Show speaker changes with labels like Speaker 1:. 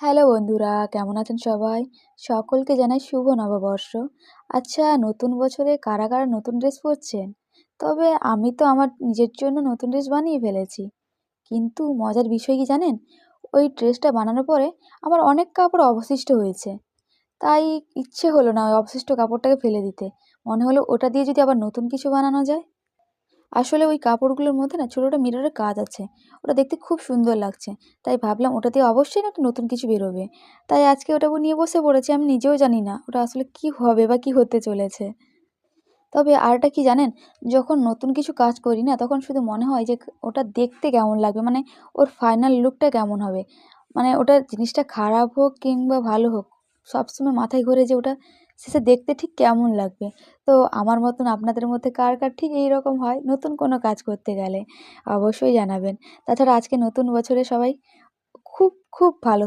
Speaker 1: Hello বন্ধুরা, কেমন আছেন সবাই? সকলকে জানাই শুভ নববর্ষ। আচ্ছা, নতুন বছরে কারা, কারা নতুন ড্রেস পরছেন? তবে আমি তো আমার নিজের জন্য নতুন ড্রেস বানিয়ে ফেলেছি। কিন্তু মজার বিষয় কি জানেন? ওই ড্রেসটা বানানোর পরে আমার অনেক কাপড় অবশিষ্ট হয়েছে। তাই ইচ্ছে হলো না ওই অবশিষ্ট কাপড়টাকে ফেলে দিতে। মনে হলো ওটা দিয়ে যদি আবার নতুন কিছু বানানো যায়। আসলে ওই কাপড়গুলোর মধ্যে না ছোট, ছোট মিররের কাজ আছে। ওটা দেখতে খুব সুন্দর লাগছে। তাই ভাবলাম ওটা দিয়ে অবশ্যই না একটা নতুন কিছু বেরোবে। তাই আজকে ওটা নিয়ে বসে পড়েছি। আমি নিজেও জানি না ওটা আসলে কি হবে বা কি হতে চলেছে। তবে আরেকটা কি জানেন? যখন নতুন কিছু কাজ করি না তখন শুধু মনে হয় যে ওটা দেখতে কেমন লাগবে? মানে ওর ফাইনাল লুকটা কেমন হবে? মানে ওটা জিনিসটা খারাপ হোক কিংবা ভালো হোক, সবসময় মাথায় ঘোরে যে ওটা শেষে দেখতে ঠিক কেমন লাগবে? তো আমার মতন আপনাদের মধ্যে কার, কার ঠিক এইরকম হয় নতুন কোনো কাজ করতে গেলে? অবশ্যই জানাবেন। তাছাড়া আজকে নতুন বছরে সবাই খুব, খুব ভালো